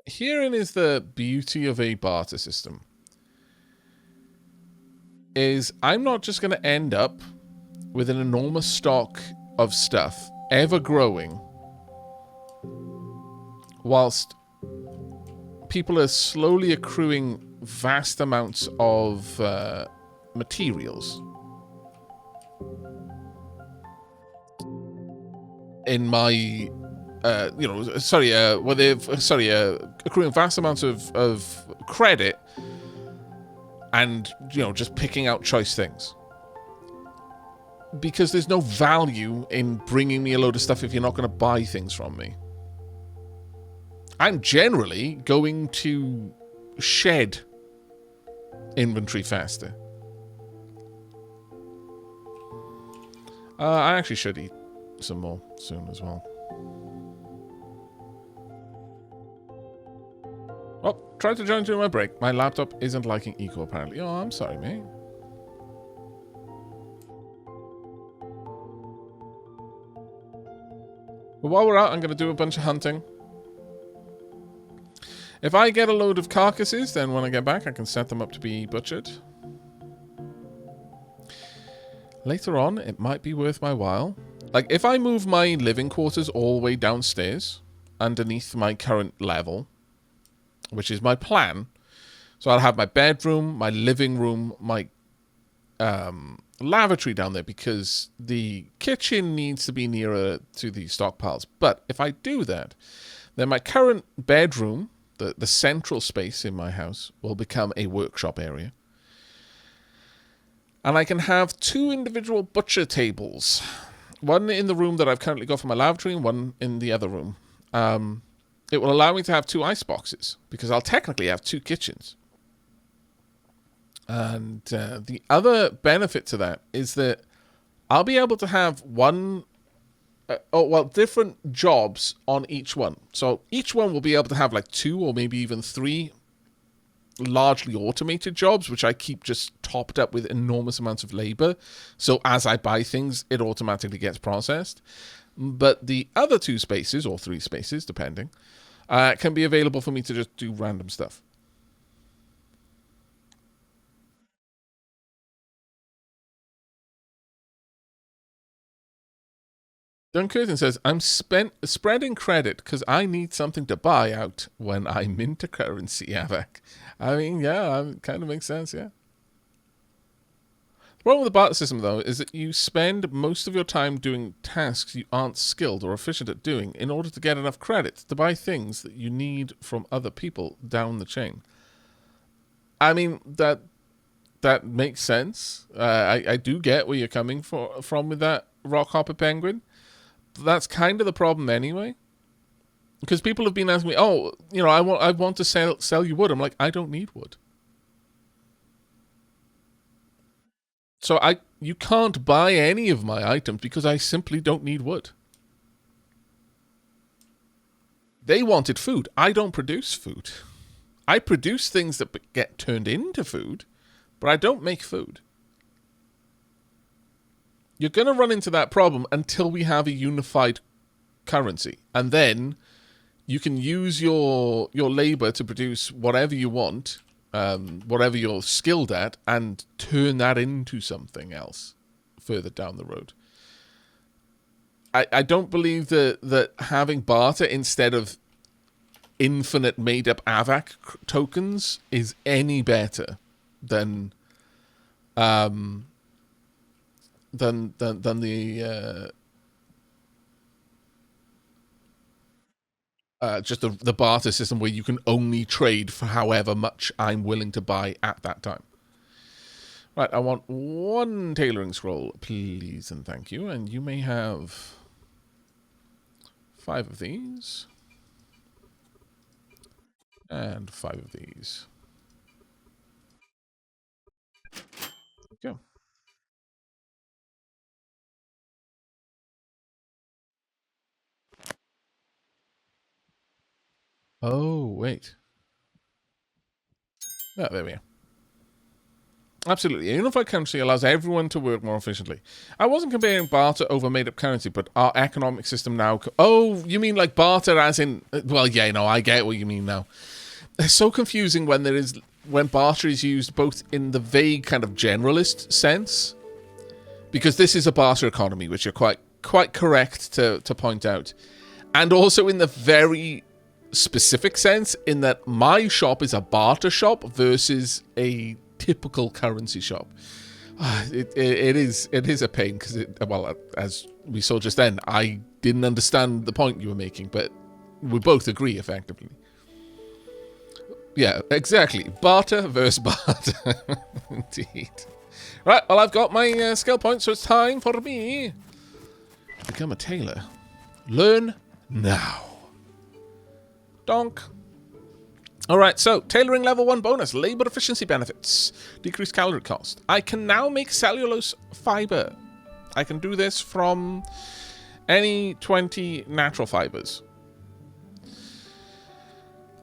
Herein is the beauty of a barter system. Is I'm not just going to end up with an enormous stock of stuff, ever growing, whilst people are slowly accruing vast amounts of materials in my accruing vast amounts of credit and, just picking out choice things. Because there's no value in bringing me a load of stuff if you're not going to buy things from me. I'm generally going to shed inventory faster. I actually should eat some more soon as well. Oh, tried to join during my break. My laptop isn't liking eco apparently. Oh, I'm sorry, mate. But while we're out, I'm going to do a bunch of hunting. If I get a load of carcasses, then when I get back, I can set them up to be butchered. Later on, it might be worth my while. Like, if I move my living quarters all the way downstairs, underneath my current level, which is my plan, so I'll have my bedroom, my living room, my lavatory down there, because the kitchen needs to be nearer to the stockpiles. But if I do that, then my current bedroom, the central space in my house, will become a workshop area. And I can have 2 individual butcher tables. One in the room that I've currently got for my lavatory and one in the other room. It will allow me to have 2 ice boxes, because I'll technically have 2 kitchens. And the other benefit to that is that I'll be able to have different jobs on each one. So each one will be able to have like 2 or maybe even 3 largely automated jobs, which I keep just topped up with enormous amounts of labor. So as I buy things, it automatically gets processed. But the other 2 spaces, or 3 spaces, depending, can be available for me to just do random stuff. Don Curtin says, I'm spreading credit because I need something to buy out when I mint a currency, Aavak. I mean, yeah, kind of makes sense, yeah. The problem with the barter system, though, is that you spend most of your time doing tasks you aren't skilled or efficient at doing in order to get enough credit to buy things that you need from other people down the chain. I mean, that makes sense. I do get where you're coming from with that, Rockhopper Penguin. That's kind of the problem anyway, because people have been asking me, "Oh, I want to sell you wood." I'm like, I don't need wood, so you can't buy any of my items because I simply don't need wood. They wanted food. I don't produce food. I produce things that get turned into food, but I don't make food. You're going to run into that problem until we have a unified currency, and then you can use your labor to produce whatever you want, whatever you're skilled at, and turn that into something else further down the road. I don't believe that having barter instead of infinite made-up Aavak tokens is any better than the just the barter system where you can only trade for however much I'm willing to buy at that time. Right, I want 1 tailoring scroll, please and thank you. And you may have 5 of these. And 5 of these. Go. Oh, wait. Oh, there we are. Absolutely. A unified currency allows everyone to work more efficiently. I wasn't comparing barter over made-up currency, but our economic system now... Oh, you mean like barter as in... Well, yeah, no, I get what you mean now. It's so confusing when barter is used both in the vague kind of generalist sense, because this is a barter economy, which you're quite correct to point out, and also in the very specific sense in that my shop is a barter shop versus a typical currency shop. It is a pain because well, as we saw just then, I didn't understand the point you were making, but we both agree effectively. Yeah, exactly. Barter versus barter. Indeed. Right, well, I've got my skill points, so it's time for me to become a tailor. Learn now. Donk. Alright, so, tailoring level 1 bonus, labor efficiency benefits, decreased calorie cost. I can now make cellulose fiber. I can do this from any 20 natural fibers.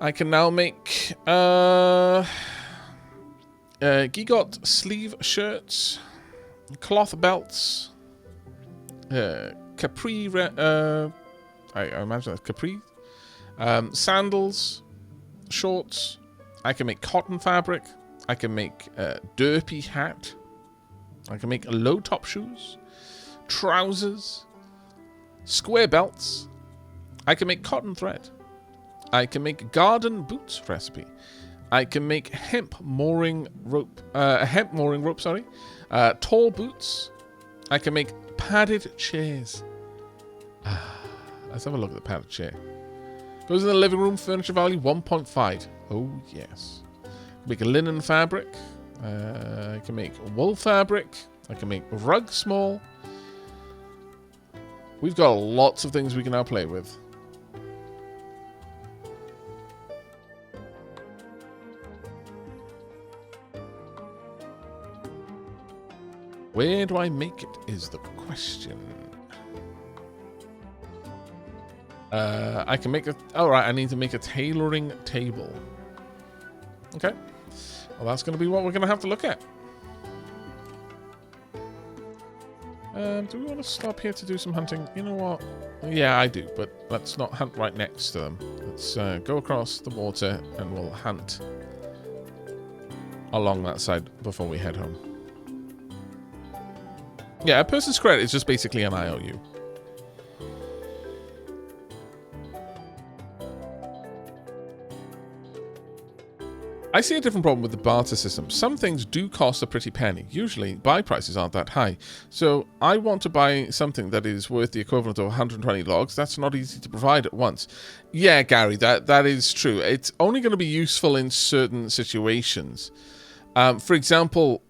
I can now make Gigot sleeve shirts, cloth belts, capri, I imagine that's capri, sandals, shorts. I can make cotton fabric. I can make a derpy hat. I can make low top shoes, trousers, square belts. I can make cotton thread. I can make garden boots recipe. I can make hemp mooring rope. Tall boots. I can make padded chairs. Let's have a look at the padded chair. Goes in the living room, furniture value 1.5. Oh, yes. Make a linen fabric. I can make wool fabric. I can make rug small. We've got lots of things we can now play with. Where do I make it is the question. I can make a... Oh, right, I need to make a tailoring table. Okay. Well, that's going to be what we're going to have to look at. Do we want to stop here to do some hunting? You know what? Yeah, I do, but let's not hunt right next to them. Let's go across the water and we'll hunt along that side before we head home. Yeah, a person's credit is just basically an IOU. I see a different problem with the barter system. Some things do cost a pretty penny. Usually, buy prices aren't that high. So, I want to buy something that is worth the equivalent of 120 logs. That's not easy to provide at once. Yeah, Gary, that is true. It's only going to be useful in certain situations. For example,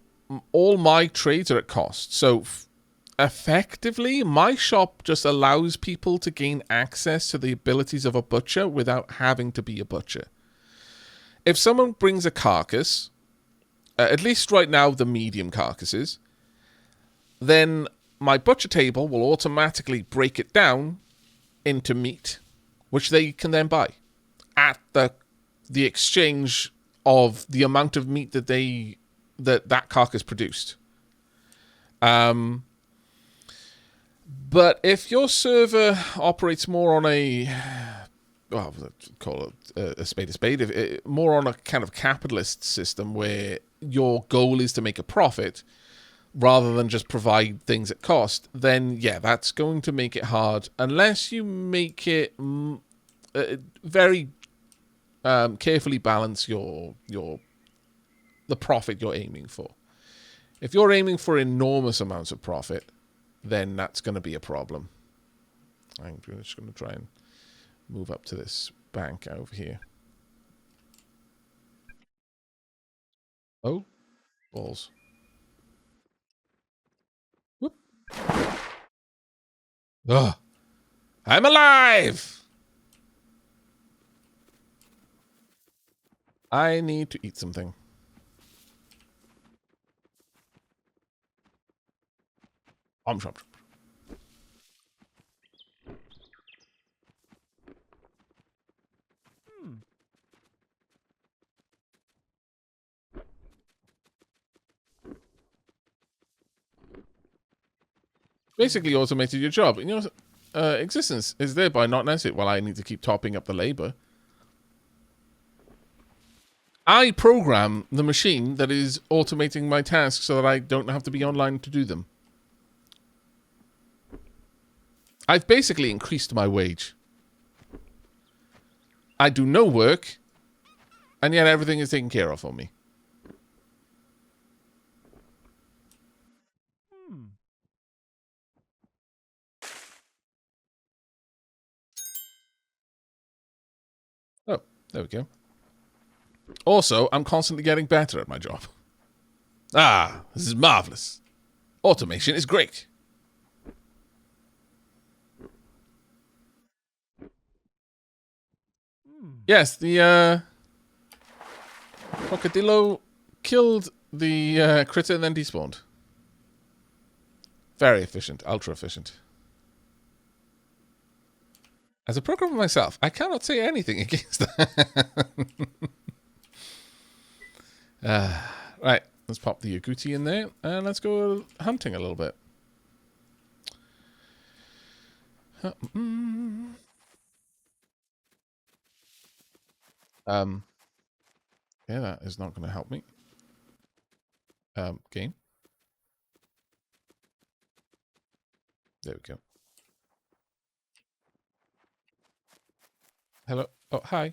all my trades are at cost. So, effectively, my shop just allows people to gain access to the abilities of a butcher without having to be a butcher. If someone brings a carcass, at least right now the medium carcasses, then my butcher table will automatically break it down into meat, which they can then buy at the exchange of the amount of meat that that carcass produced. But if your server operates more on a... well, call it a spade, more on a kind of capitalist system where your goal is to make a profit rather than just provide things at cost, then yeah, that's going to make it hard unless you make it very carefully balance the profit you're aiming for. If you're aiming for enormous amounts of profit, then that's going to be a problem. I'm just going to try and move up to this bank over here. Oh, balls. Whoop. Ugh. I'm alive! I need to eat something. Chomp. basically automated your job. And your existence is thereby not necessary. Well, I need to keep topping up the labor. I program the machine that is automating my tasks so that I don't have to be online to do them. I've basically increased my wage. I do no work, and yet everything is taken care of for me. Oh, there we go. Also, I'm constantly getting better at my job. Ah, this is marvelous. Automation is great. Yes, the crocodilo killed the critter and then despawned. Very efficient, ultra efficient. As a programmer myself, I cannot say anything against that. Right, let's pop the agouti in there, and let's go hunting a little bit. Yeah, that is not going to help me. Game. There we go. Hello. Oh, hi.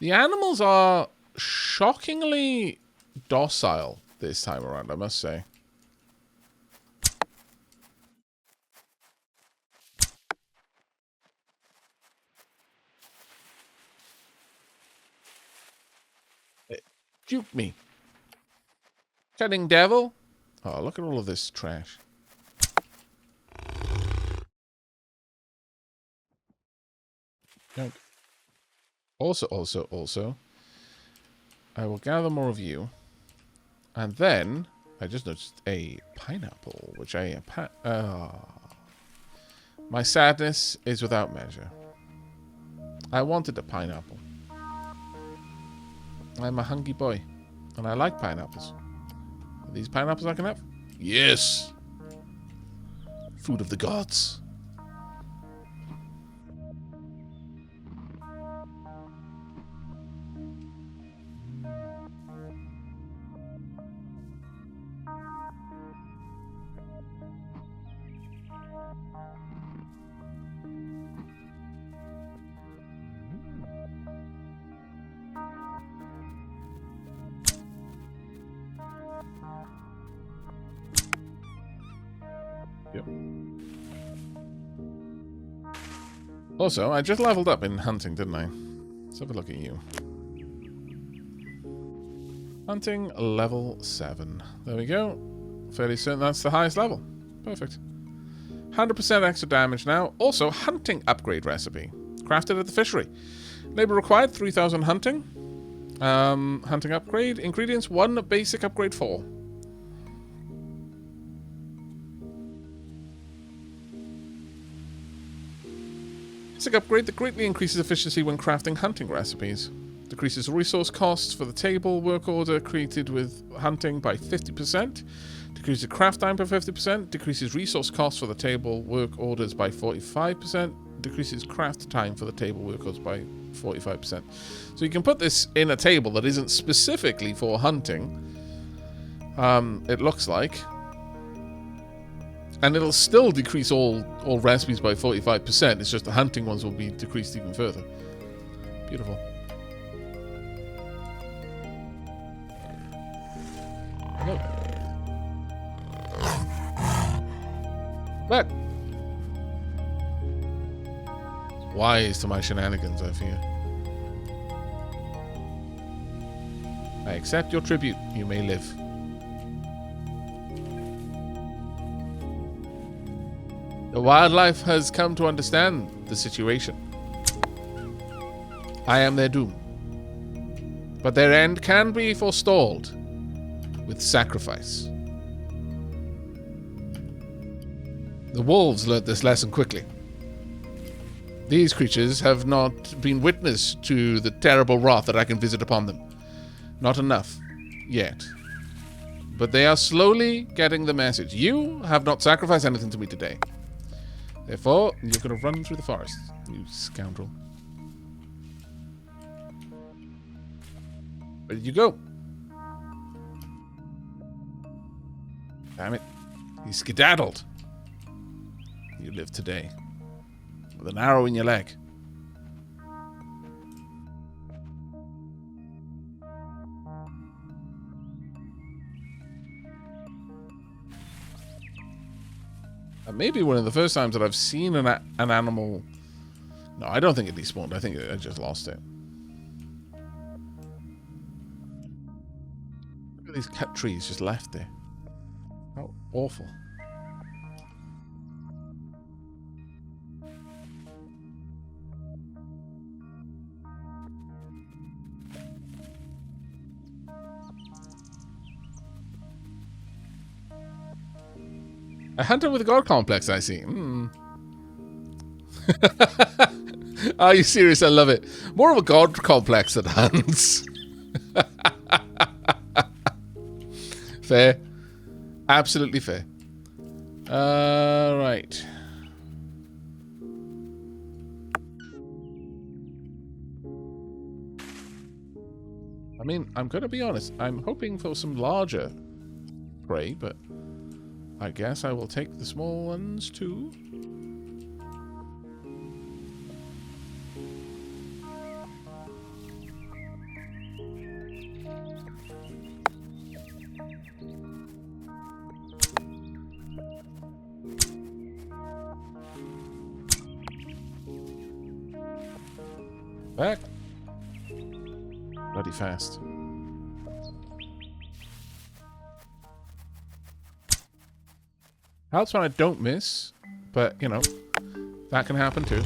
The animals are shockingly docile this time around, I must say. Juke me. Cunning devil. Oh, look at all of this trash. Also, I will gather more of you. And then, I just noticed a pineapple, which my sadness is without measure. I wanted a pineapple. I'm a hungry boy, and I like pineapples. Are these pineapples I can have? Yes! Food of the gods. Yep. Also, I just leveled up in hunting, didn't I? Let's have a look at you. Hunting level 7. There we go. Fairly certain that's the highest level. Perfect. 100% extra damage now. Also, hunting upgrade recipe. Crafted at the fishery. Labor required, 3,000 hunting. Hunting upgrade. Ingredients, 1 basic upgrade 4. Basic upgrade that greatly increases efficiency when crafting hunting recipes. Decreases resource costs for the table work order created with hunting by 50%. Decreases craft time by 50%. Decreases resource costs for the table work orders by 45%. Decreases craft time for the table work orders by 45%. So you can put this in a table that isn't specifically for hunting. It looks like. And it'll still decrease all recipes by 45%. It's just the hunting ones will be decreased even further. Beautiful. Hello. Look. Wise to my shenanigans, I fear. I accept your tribute. You may live. The wildlife has come to understand the situation. I am their doom. But their end can be forestalled with sacrifice. The wolves learnt this lesson quickly. These creatures have not been witness to the terrible wrath that I can visit upon them. Not enough. Yet. But they are slowly getting the message. You have not sacrificed anything to me today. Therefore, you're going to run through the forest, you scoundrel. Where did you go? Damn it. You skedaddled. You live today. With an arrow in your leg. Maybe one of the first times that I've seen an animal... No, I don't think it despawned. I think I just lost it. Look at these cut trees just left there. How awful. A hunter with a god complex, I see. Are you serious? I love it. More of a god complex than hunts. Fair. Absolutely fair. Right. I mean, I'm going to be honest. I'm hoping for some larger prey, but I guess I will take the small ones too. Back. Bloody fast. Helps when I don't miss, but, you know, that can happen too.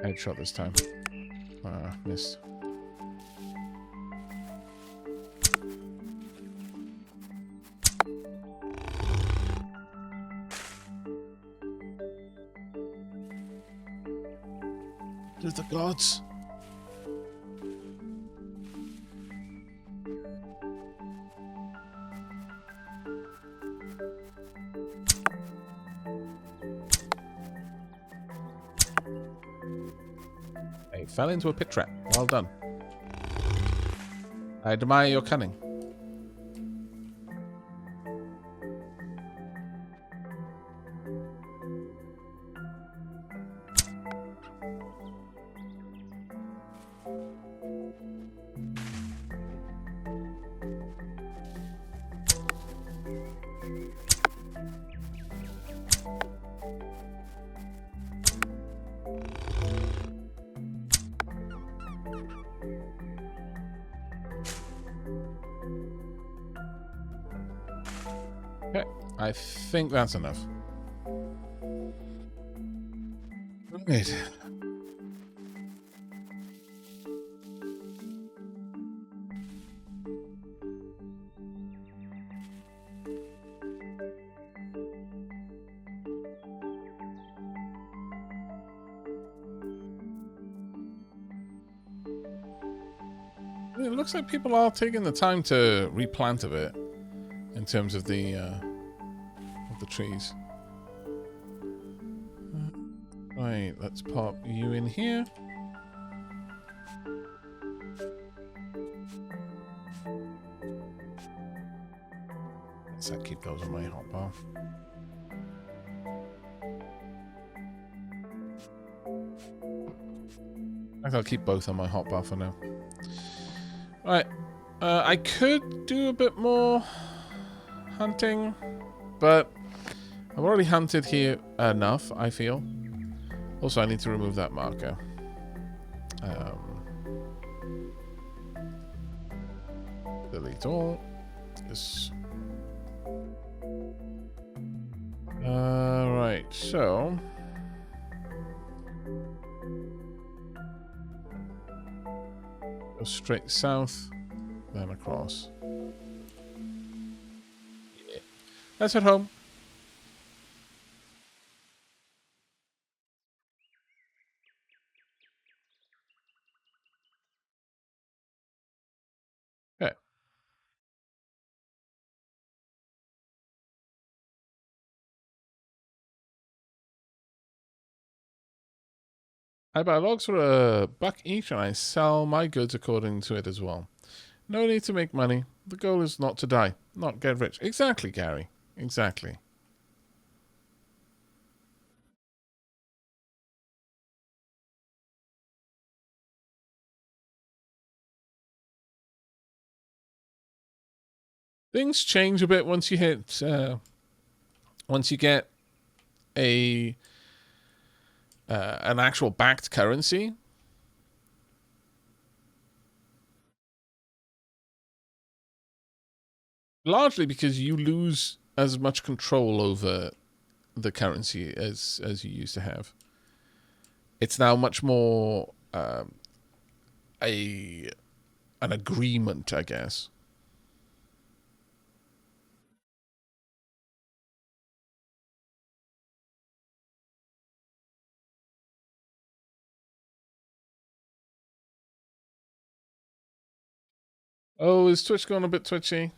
Headshot this time. Missed. To the gods. I fell into a pit trap. Well done. I admire your cunning. Okay, I think that's enough. Right. It looks like people are taking the time to replant a bit in terms of the trees. Right, let's pop you in here. Let's keep those on my hotbar. I think I'll keep both on my hotbar for now. Right, I could do a bit more hunting, but I've already hunted here enough, I feel. Also, I need to remove that marker. Delete all. Yes. Right, so... go straight south, then across. Yeah. Let's head home. I buy logs for $1 each and I sell my goods according to it as well. No need to make money. The goal is not to die, not get rich. Exactly, Gary. Exactly. Things change a bit once you hit, once you get a an actual backed currency. Largely because you lose as much control over the currency as you used to have. It's now much more a an agreement, I guess. Oh, is Twitch going a bit twitchy?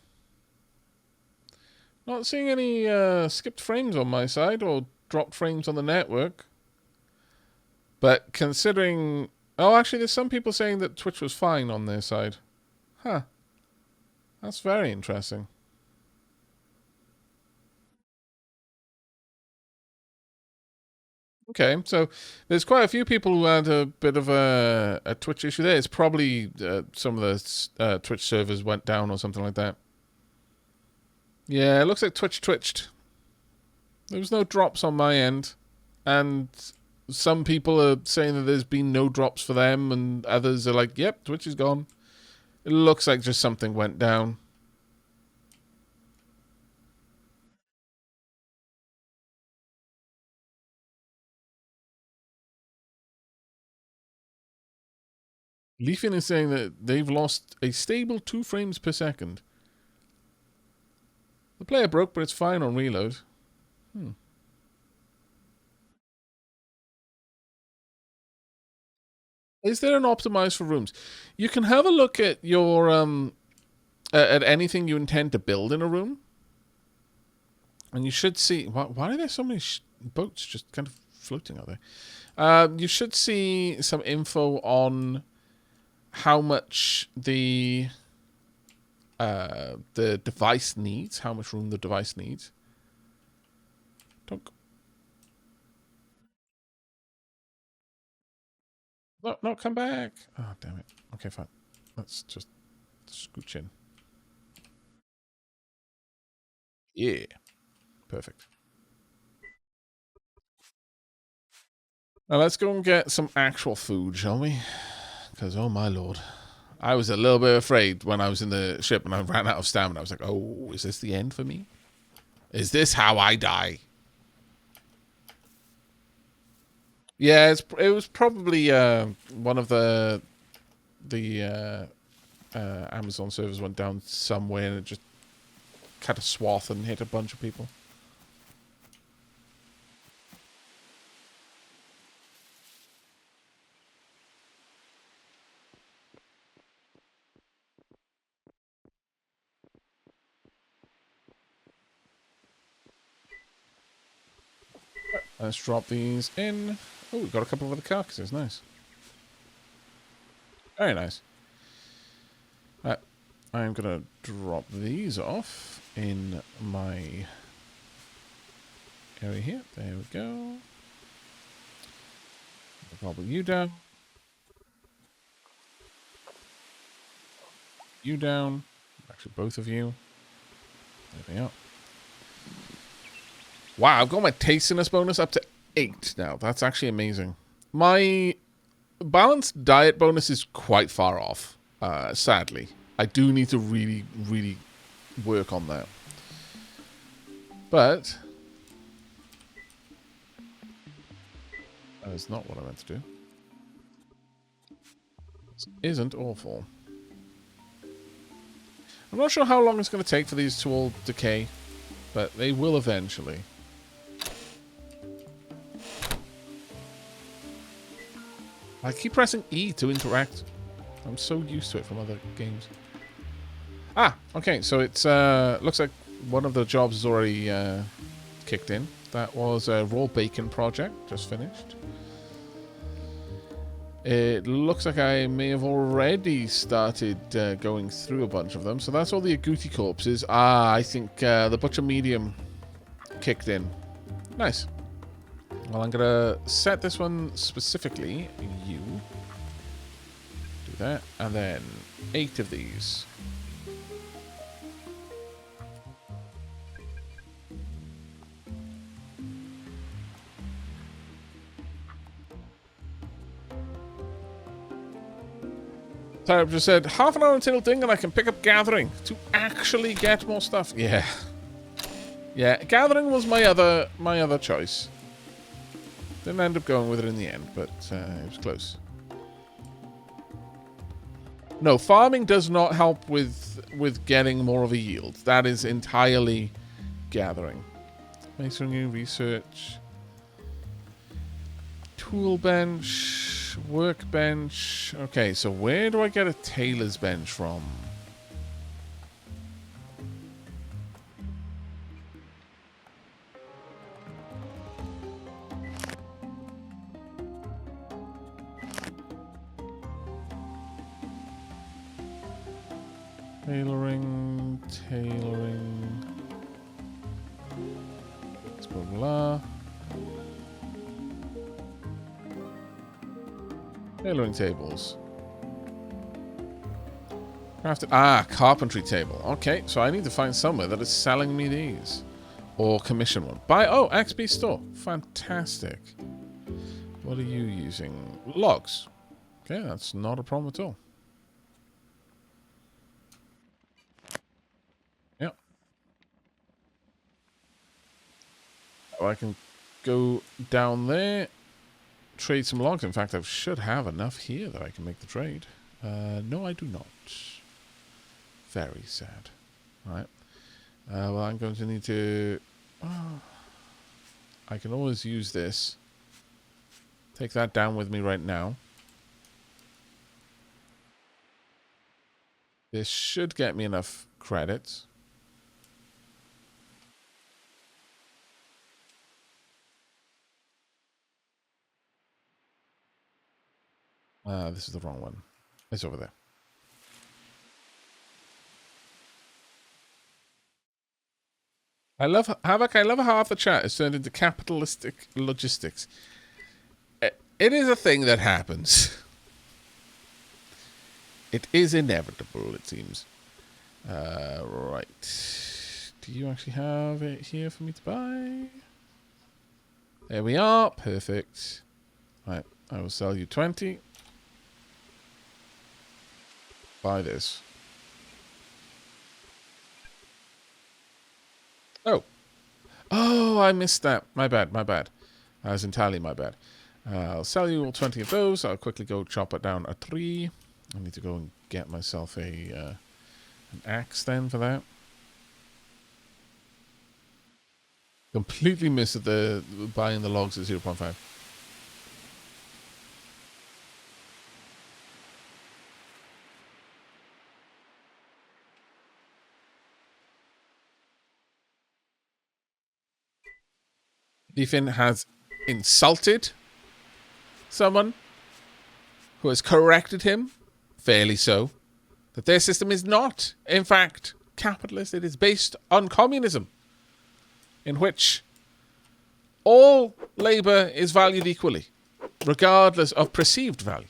Not seeing any skipped frames on my side or dropped frames on the network. But considering... Oh, actually, there's some people saying that Twitch was fine on their side. Huh. That's very interesting. Okay, so there's quite a few people who had a bit of a Twitch issue there. It's probably some of the Twitch servers went down or something like that. Yeah, it looks like Twitch twitched. There was no drops on my end. And some people are saying that there's been no drops for them, and others are like, yep, Twitch is gone. It looks like just something went down. Leafin is saying that they've lost a stable 2 frames per second. The player broke, but it's fine on reload. Is there an optimize for rooms? You can have a look at your at anything you intend to build in a room, and you should see. Why are there so many boats just kind of floating out there? You should see some info on how much the device needs, how much room the device needs. Don't. No, come back. Oh, damn it. Okay, fine. Let's just scooch in. Yeah. Perfect. Now let's go and get some actual food, shall we? Because, oh my lord. I was a little bit afraid when I was in the ship and I ran out of stamina. I was like, oh, is this the end for me? Is this how I die? Yeah, it was probably one of the Amazon servers went down somewhere and it just cut a swath and hit a bunch of people. Let's drop these in. Oh, we've got a couple of other carcasses. Nice. Very nice. I'm going to drop these off in my area here. There we go. I'll you down. You down. Actually, both of you. There we are. Wow, I've got my tastiness bonus up to 8 now. That's actually amazing. My balanced diet bonus is quite far off, sadly. I do need to really, really work on that. But that is not what I meant to do. This isn't awful. I'm not sure how long it's going to take for these to all decay, but they will eventually. I keep pressing E to interact. I'm so used to it from other games. Ah, okay, so it's looks like one of the jobs is already kicked in. That was a raw bacon project, just finished. It looks like I may have already started going through a bunch of them. So that's all the agouti corpses. Ah, I think the butcher medium kicked in. Nice. Well, I'm going to set this one specifically. You. Do that. And then 8 of these. Type just said, half an hour until ding and I can pick up gathering to actually get more stuff. Yeah. Yeah, gathering was my other choice. Didn't end up going with it in the end, but it was close. No, farming does not help with getting more of a yield. That is entirely gathering. Masonry, research, tool bench, workbench. Okay, so where do I get a tailor's bench from? Tailoring. Blah, blah. Tailoring tables. Carpentry table. Okay, so I need to find somewhere that is selling me these. Or commission one. Buy, XP store. Fantastic. What are you using? Logs. Okay, that's not a problem at all. Yep. So I can go down there, trade some logs. In fact, I should have enough here that I can make the trade. No, I do not. Very sad. Alright. Well, I'm going to need to... I can always use this. Take that down with me right now. This should get me enough credits. This is the wrong one. It's over there. I love Aavak. I love how half the chat is turned into capitalistic logistics. It is a thing that happens. It is inevitable, it seems. Right. Do you actually have it here for me to buy? There we are. Perfect. Right. I will sell you 20. Buy this. Oh, I missed that. My bad. That was entirely my bad. I'll sell you all 20 of those. I'll quickly go chop it down a tree. I need to go and get myself an axe then for that. Completely missed the buying the logs at 0.5. Ethan has insulted someone who has corrected him, fairly so, that their system is not, in fact, capitalist. It is based on communism, in which all labour is valued equally, regardless of perceived value.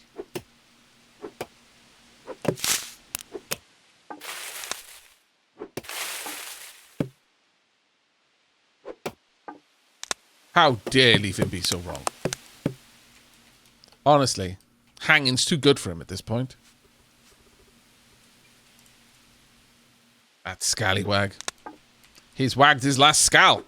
How dare Leafin be so wrong? Honestly, hanging's too good for him at this point. That scallywag. He's wagged his last scowl.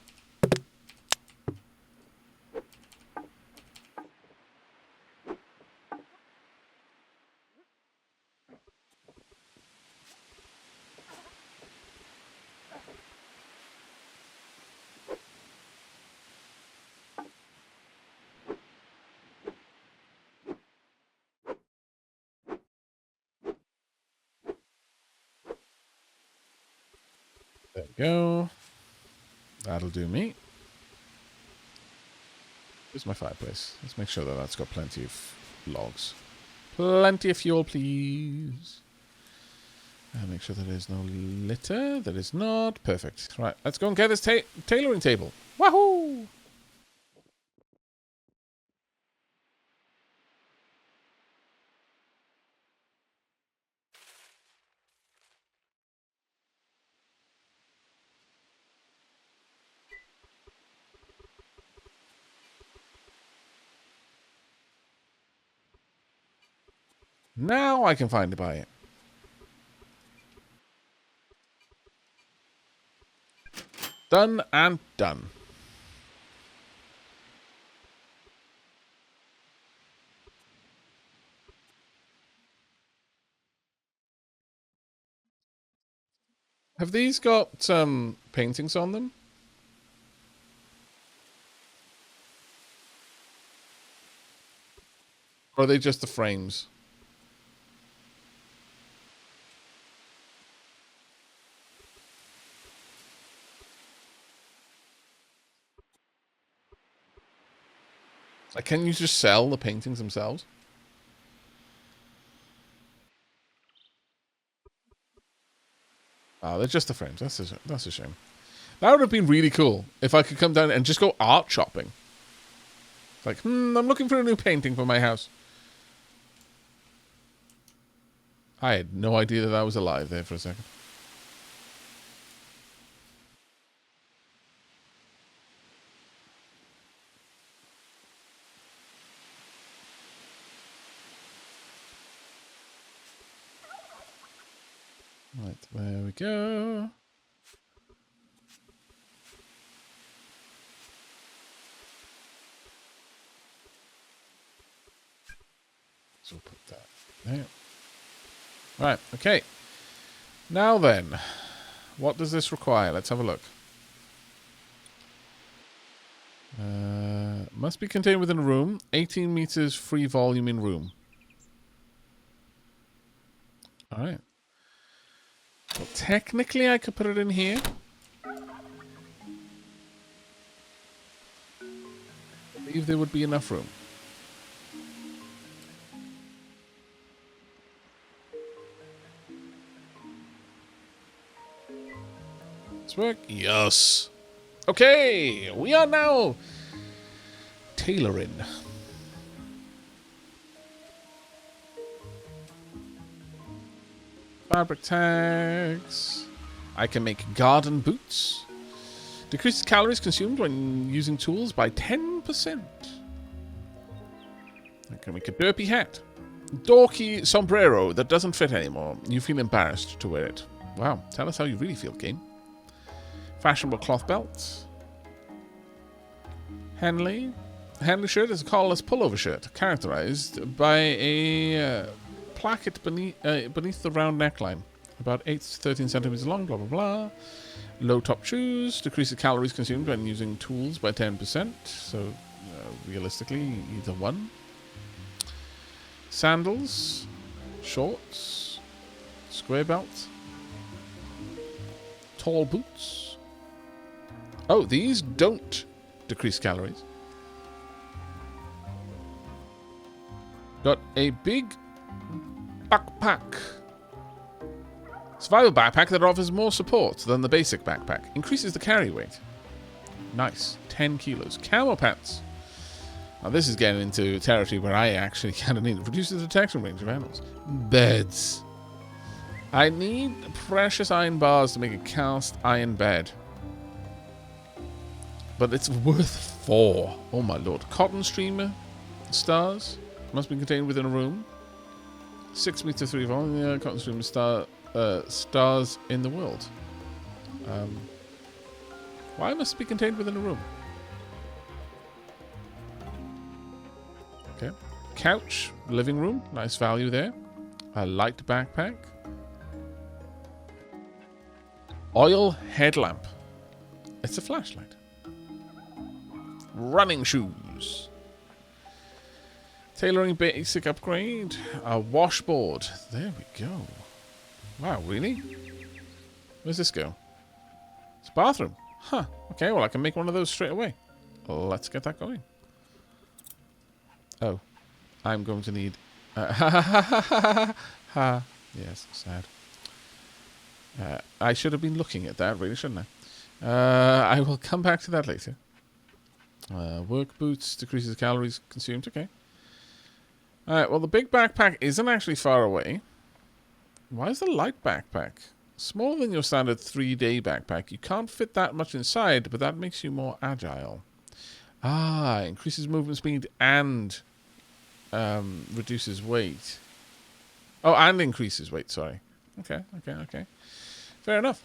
There we go. That'll do me. Here's my fireplace. Let's make sure that that's got plenty of logs. Plenty of fuel, please. And make sure there is no litter. There is not. Perfect. Right, let's go and get this tailoring table. Wahoo! Now I can find to buy it. Done and done. Have these got paintings on them? Or are they just the frames? Like, can you just sell the paintings themselves? Oh, they're just the frames. That's a shame. That would have been really cool if I could come down and just go art shopping. Like, I'm looking for a new painting for my house. I had no idea that I was alive there for a second. Right, there we go. So we'll put that there. Right, okay. Now then, what does this require? Let's have a look. Must be contained within a room. 18 meters free volume in room. Alright. Well, technically I could put it in here. I believe there would be enough room. Let's work. Yes. Okay, we are now tailoring. Fabric tags. I can make garden boots. Decreases calories consumed when using tools by 10%. I can make a derpy hat. Dorky sombrero that doesn't fit anymore. You feel embarrassed to wear it. Wow, tell us how you really feel, game. Fashionable cloth belt. Henley. Henley shirt is a collarless pullover shirt, characterized by a placket beneath the round neckline. About 8 to 13 centimeters long, blah, blah, blah. Low top shoes. Decreases calories consumed when using tools by 10%. So, realistically, either one. Sandals. Shorts. Square belt. Tall boots. Oh, these don't decrease calories. Got a big backpack. Survival backpack that offers more support than the basic backpack. Increases the carry weight. Nice. 10 kilos. Camel pants. Now this is getting into territory where I actually kind of need it. Reduces the detection range of animals. Beds. I need precious iron bars to make a cast iron bed. But it's worth 4. Oh my lord. Cotton streamer. Stars. Must be contained within a room. 6 meter 3 volume. Yeah, cotton streamer stars in the world. Why must it be contained within a room? Okay. Couch. Living room. Nice value there. A light backpack. Oil headlamp. It's a flashlight. Running shoes. Tailoring basic upgrade. A washboard. There we go. Wow, really? Where's this go? It's a bathroom. Huh. Okay, well I can make one of those straight away. Let's get that going. Oh. I'm going to need Ha ha ha ha ha ha. Yes, sad. I should have been looking at that, really, shouldn't I? I will come back to that later. Work boots decreases calories consumed. Okay. Alright, well, the big backpack isn't actually far away. Why is the light backpack smaller than your standard 3-day backpack? You can't fit that much inside, but that makes you more agile. Ah, increases movement speed and reduces weight. Oh, and increases weight, sorry. Okay. Fair enough.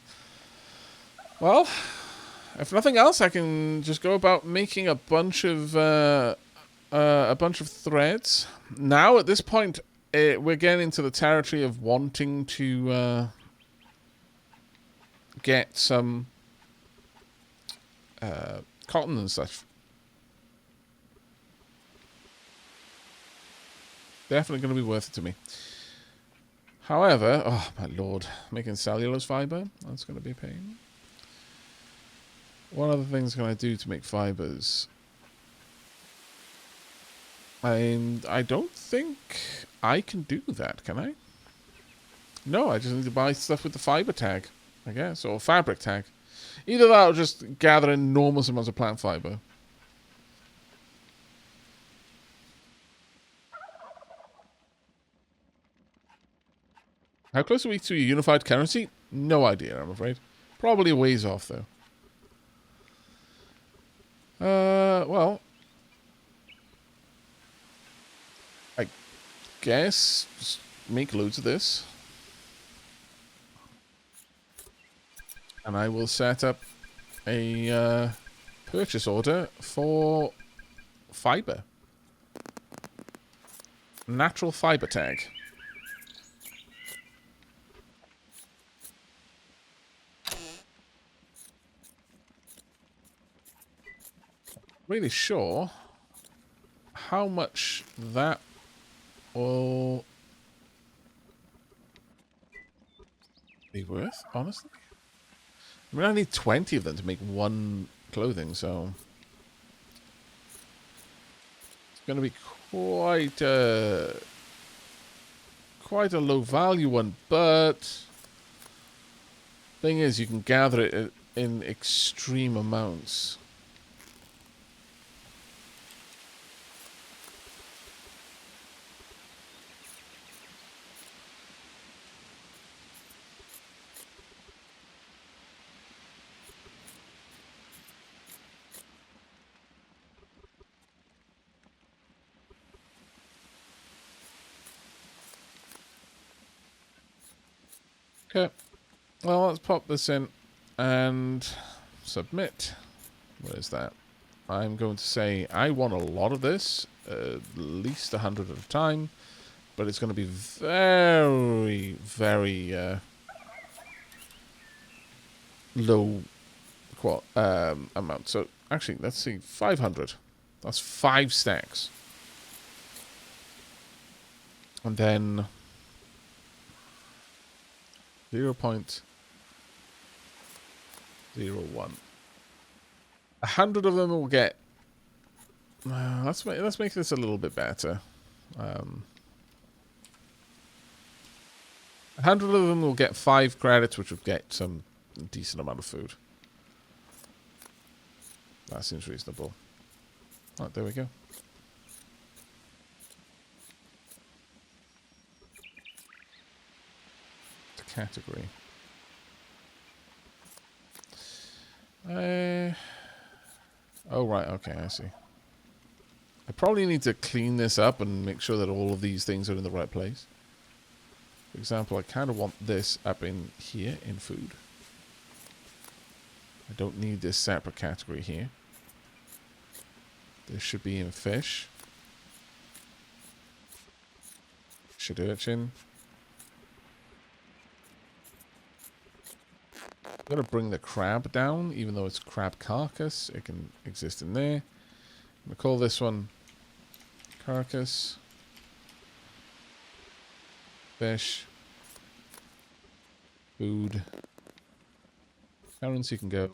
Well, if nothing else, I can just go about making a bunch of threads. Now, at this point, we're getting into the territory of wanting to get some cotton and such. Definitely going to be worth it to me. However, oh my lord, making cellulose fiber, that's going to be a pain. What other things can I do to make fibers? I don't think I can do that, can I? No, I just need to buy stuff with the fiber tag, I guess, or fabric tag. Either that or just gather enormous amounts of plant fiber. How close are we to a unified currency? No idea, I'm afraid. Probably a ways off, though. Well, I guess just make loads of this. And I will set up a purchase order for fiber. Natural fiber tag. Really sure how much that will be worth, honestly. I mean, I need 20 of them to make one clothing, so it's going to be quite a low value one, but thing is, you can gather it in extreme amounts. Okay, well, let's pop this in and submit. What is that? I'm going to say I want a lot of this, at least 100 at a time, but it's going to be very, very low amount. So actually, let's see, 500. That's 5 stacks. And then 0.01. 100 of them will get. Let's make this a little bit better. 100 of them will get 5 credits, which will get some decent amount of food. That seems reasonable. Right, there we go. The category. Oh, right, okay, I see. I probably need to clean this up and make sure that all of these things are in the right place. For example, I kind of want this up in here in food. I don't need this separate category here. This should be in fish. Should urchin. I'm going to bring the crab down, even though it's crab carcass. It can exist in there. I'm going to call this one carcass. Fish. Food. Currency can go.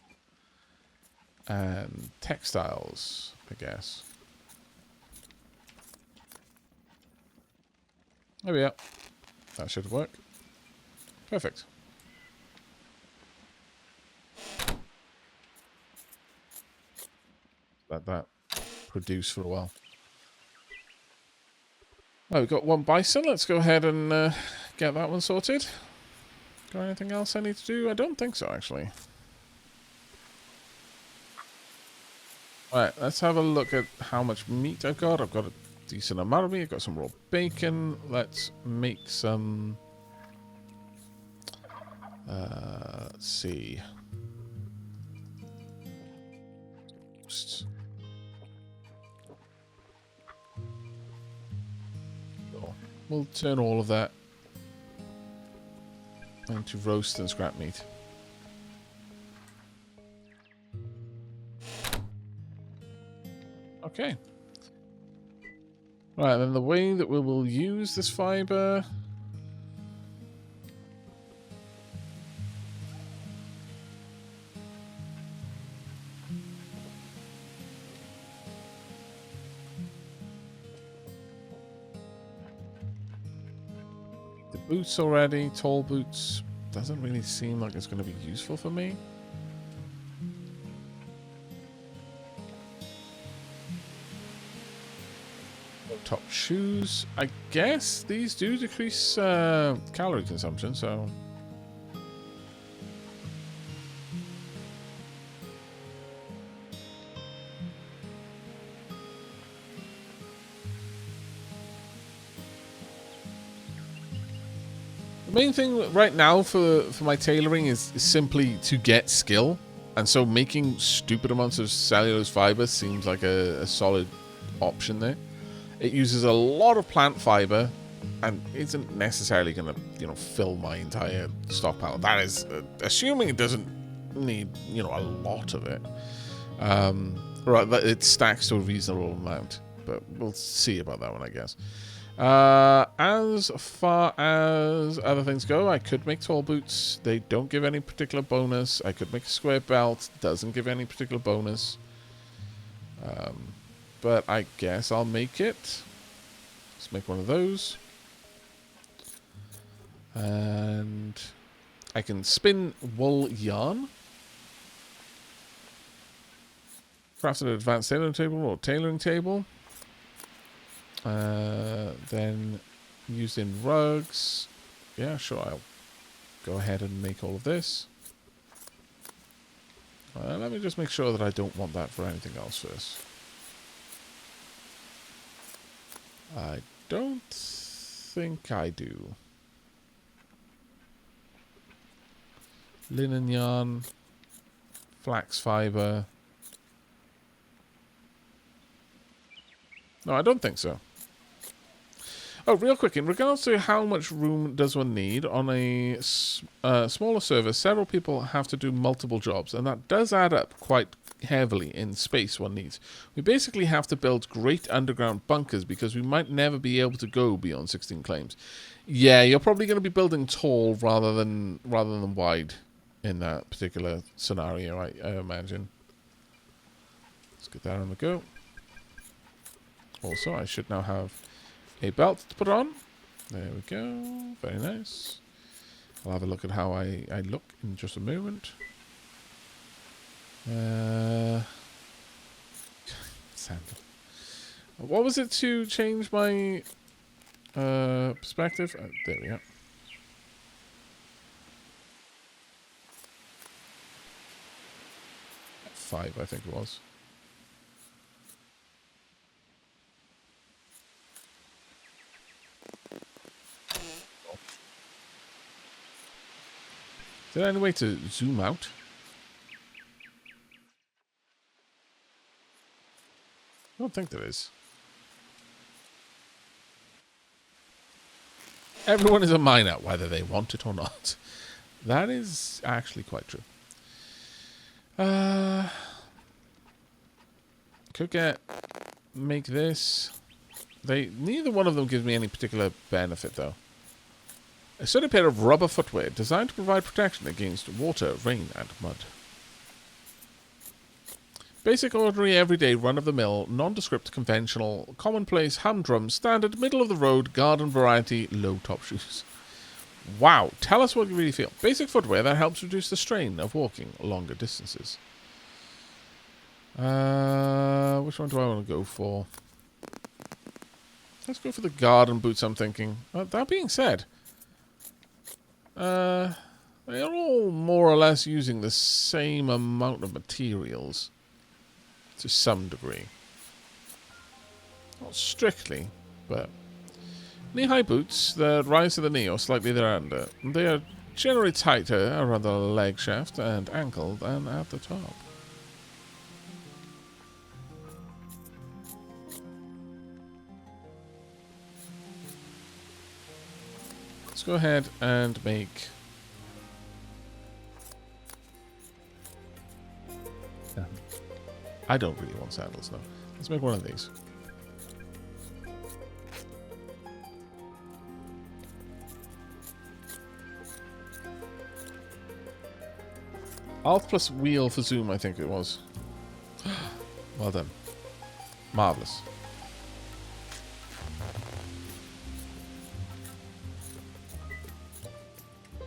And textiles, I guess. There we are. That should work. Perfect. Let that produce for a while. Oh, we've got one bison. Let's go ahead and get that one sorted. Got anything else I need to do? I don't think so, actually. Alright, let's have a look at how much meat I've got. I've got a decent amount of meat. I've got some raw bacon. Let's make some... let's see. We'll turn all of that into roast and scrap meat. Okay. Right, then the way that we will use this fiber... The boots already, tall boots. Doesn't really seem like it's going to be useful for me. Top shoes. I guess these do decrease calorie consumption, so... The main thing right now for my tailoring is simply to get skill. And so making stupid amounts of cellulose fiber seems like a solid option there. It uses a lot of plant fiber and isn't necessarily going to, you know, fill my entire stockpile. That is assuming it doesn't need, you know, a lot of it. Right, it stacks to a reasonable amount, but we'll see about that one, I guess. As far as other things go, I could make tall boots. They don't give any particular bonus. I could make a square belt. Doesn't give any particular bonus. But I guess I'll make it. Let's make one of those. And I can spin wool yarn. Craft an advanced tailoring table or tailoring table. Then used in rugs. Yeah, sure, I'll go ahead and make all of this. Let me just make sure that I don't want that for anything else first. I don't think I do. Linen yarn, flax fiber. No, I don't think so. Oh, real quick, in regards to how much room does one need, on a smaller server, several people have to do multiple jobs, and that does add up quite heavily in space one needs. We basically have to build great underground bunkers because we might never be able to go beyond 16 claims. Yeah, you're probably going to be building tall rather than wide in that particular scenario, I imagine. Let's get that on the go. Also, I should now have a belt to put on. There we go. Very nice. I'll have a look at how I look in just a moment. Sandal. What was it to change my perspective? There we are. F5, I think it was. Is there any way to zoom out? I don't think there is. Everyone is a miner, whether they want it or not. That is actually quite true. Could make this. Neither one of them gives me any particular benefit, though. A sturdy pair of rubber footwear designed to provide protection against water, rain, and mud. Basic, ordinary, everyday, run-of-the-mill, nondescript, conventional, commonplace, humdrum, standard, middle-of-the-road, garden variety, low-top shoes. Wow. Tell us what you really feel. Basic footwear that helps reduce the strain of walking longer distances. Which one do I want to go for? Let's go for the garden boots, I'm thinking. That being said, they're all more or less using the same amount of materials. To some degree. Not strictly, but... Knee-high boots that rise to the knee or slightly thereunder. They are generally tighter around the leg shaft and ankle than at the top. Let's go ahead and make... I don't really want sandals, though. Let's make one of these. Alt plus wheel for zoom, I think it was. Well done. Marvellous.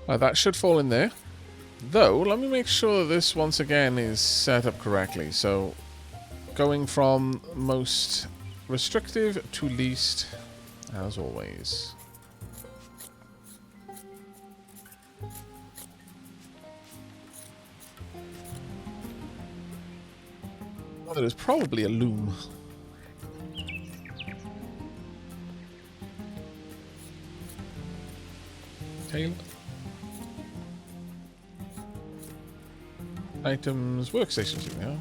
That should fall in there. Though, let me make sure that this, once again, is set up correctly. So, going from most restrictive to least, as always. Well, there is probably a loom. Tail. Items, workstations, here we are.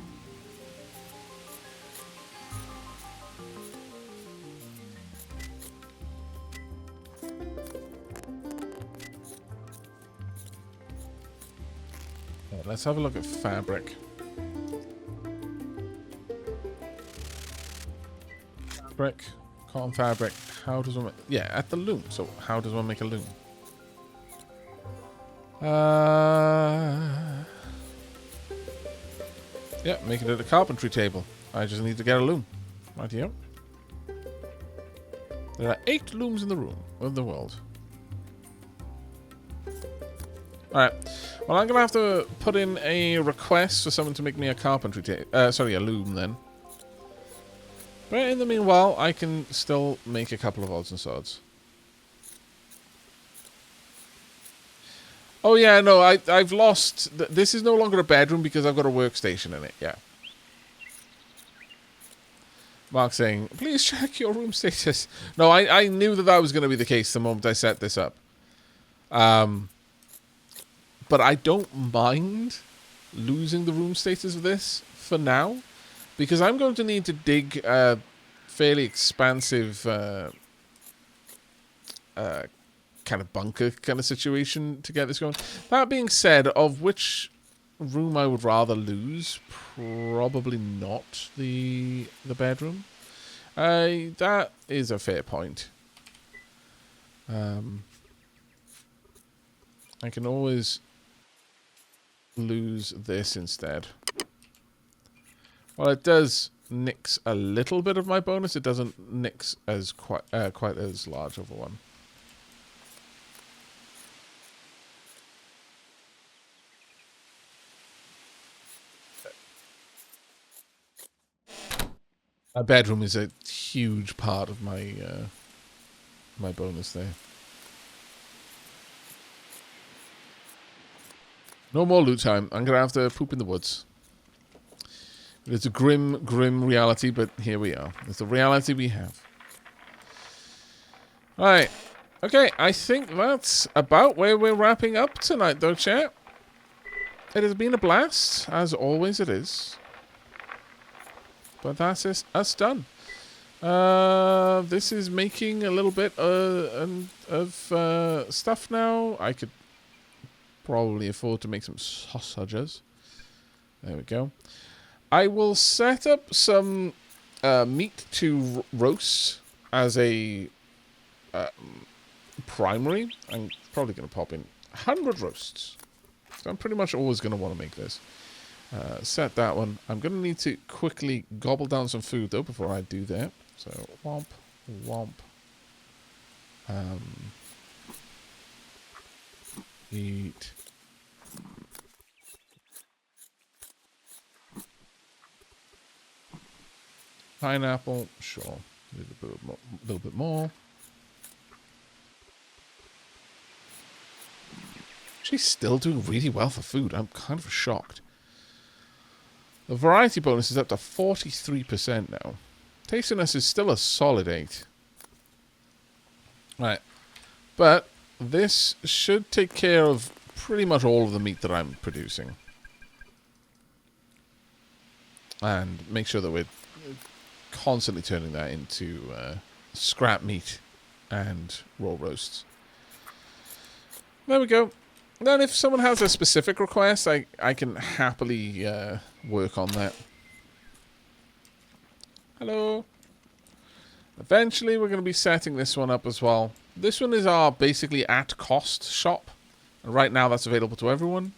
Yeah, let's have a look at fabric. Fabric, cotton fabric. How does one make... Yeah, at the loom. So how does one make a loom? Yeah, make it at a carpentry table. I just need to get a loom. Right here. There are 8 looms in the room of the world. Alright. Well, I'm going to have to put in a request for someone to make me a carpentry table. Sorry, a loom then. But in the meanwhile, I can still make a couple of odds and sods. Oh yeah, no, I've lost... This is no longer a bedroom because I've got a workstation in it, yeah. Mark saying, please check your room status. No, I knew that was going to be the case the moment I set this up. But I don't mind losing the room status of this for now. Because I'm going to need to dig a fairly expansive... kind of bunker kind of situation to get this going. That being said, of which room I would rather lose, probably not the bedroom. That is a fair point. I can always lose this instead. Well, it does nix a little bit of my bonus. It doesn't nix as quite as large of a one. My bedroom is a huge part of my my bonus there. No more loot time. I'm gonna have to poop in the woods. It's a grim, grim reality, but here we are. It's the reality we have. Alright. Okay, I think that's about where we're wrapping up tonight, though, chat. It has been a blast, as always it is. But that's us done. This is making a little bit of stuff now. I could probably afford to make some sausages. There we go. I will set up some meat to roast as a primary. I'm probably going to pop in 100 roasts. So I'm pretty much always going to want to make this. Set that one. I'm going to need to quickly gobble down some food, though, before I do that. So, womp, womp. Eat. Pineapple, sure. A little bit more. She's still doing really well for food. I'm kind of shocked. The variety bonus is up to 43% now. Tastiness is still a solid 8. Right. But this should take care of pretty much all of the meat that I'm producing. And make sure that we're constantly turning that into scrap meat and raw roasts. There we go. Then if someone has a specific request, I can happily work on that. Hello. Eventually we're going to be setting this one up as well. This one is our basically at cost shop. And right now that's available to everyone.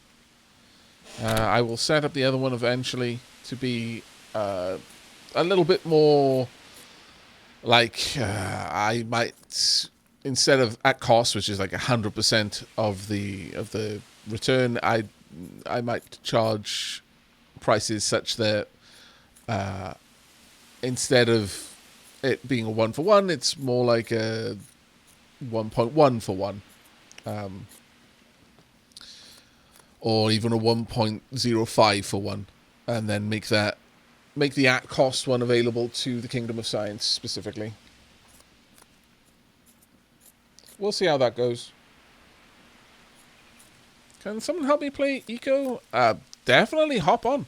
I will set up the other one eventually to be a little bit more like I might, instead of at cost, which is like 100% of the return, I might charge prices such that instead of it being a 1-for-1, it's more like a 1.1 for 1, or even a 1.05 for 1, and then make the at cost one available to the Kingdom of Science specifically. We'll see how that goes. Can someone help me play Eco? Definitely hop on.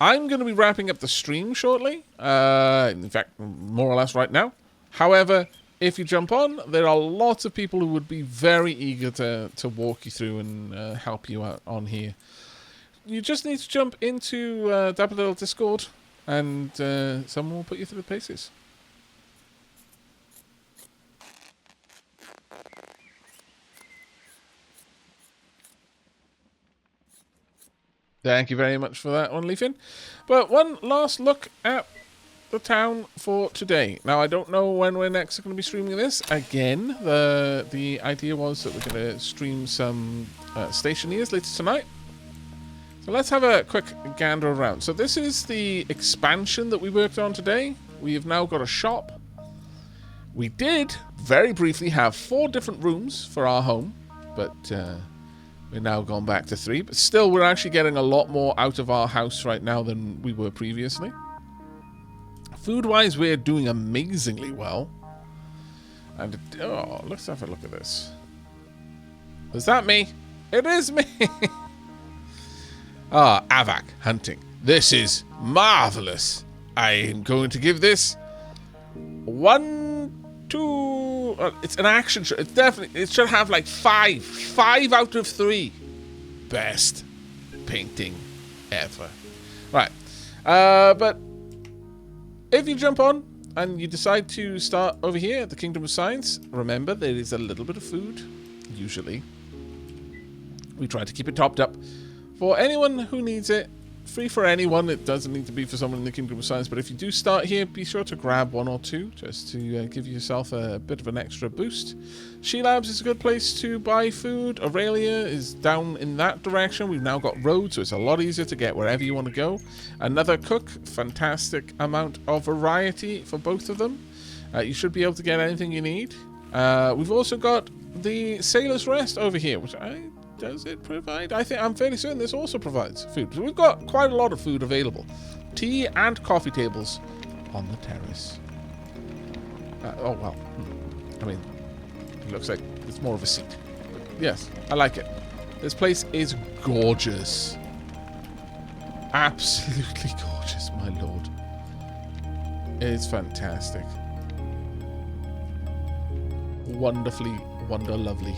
I'm going to be wrapping up the stream shortly. In fact, more or less right now. However, if you jump on, there are lots of people who would be very eager to walk you through and help you out on here. You just need to jump into Dapper Little Discord, and someone will put you through the paces. Thank you very much for that one, Leafin. But one last look at the town for today. Now, I don't know when we're next going to be streaming this. Again, the idea was that we're going to stream some Stationeers later tonight. So let's have a quick gander around. So this is the expansion that we worked on today. We have now got a shop. We did, very briefly, have 4 different rooms for our home, but we're now gone back to 3. But still, we're actually getting a lot more out of our house right now than we were previously. Food-wise, we're doing amazingly well. And, oh, let's have a look at this. Is that me? It is me! Ah, Aavak hunting. This is marvelous. I am going to give this 1, 2. It's an action show. It's definitely. It should have like 5. 5 out of 3. Best painting ever. Right. But if you jump on and you decide to start over here at the Kingdom of Science, remember there is a little bit of food. Usually, we try to keep it topped up. For anyone who needs it, free for anyone. It doesn't need to be for someone in the Kingdom of Science, but if you do start here, be sure to grab 1 or 2 just to give yourself a bit of an extra boost. She Labs is a good place to buy food. Aurelia is down in that direction. We've now got roads, so it's a lot easier to get wherever you want to go. Another Cook, fantastic amount of variety for both of them. You should be able to get anything you need. We've also got the Sailor's Rest over here, which does it provide? I'm fairly certain this also provides food. So we've got quite a lot of food available. Tea and coffee tables on the terrace. Oh, well. I mean, it looks like it's more of a seat. But yes, I like it. This place is gorgeous. Absolutely gorgeous, my lord. It's fantastic. Wonderfully, wonder-lovely.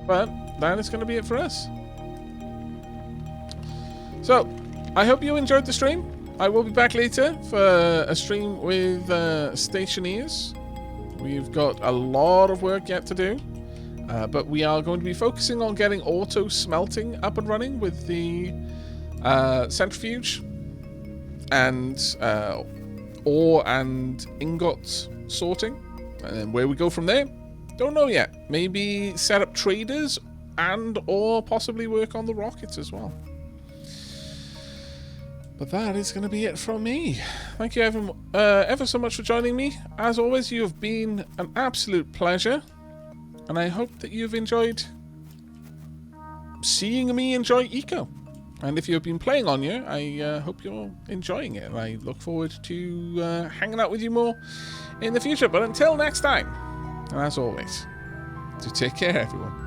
But that is going to be it for us. So, I hope you enjoyed the stream. I will be back later for a stream with Stationeers. We've got a lot of work yet to do. But we are going to be focusing on getting auto smelting up and running with the centrifuge and ore and ingot sorting. And then where we go from there, don't know yet. Maybe set up traders and or possibly work on the rockets as well. But that is going to be it from me. Thank you ever so much for joining me. As always, you have been an absolute pleasure. And I hope that you've enjoyed seeing me enjoy Eco. And if you've been playing on here, I hope you're enjoying it. And I look forward to hanging out with you more in the future. But until next time, and as always, do take care, everyone.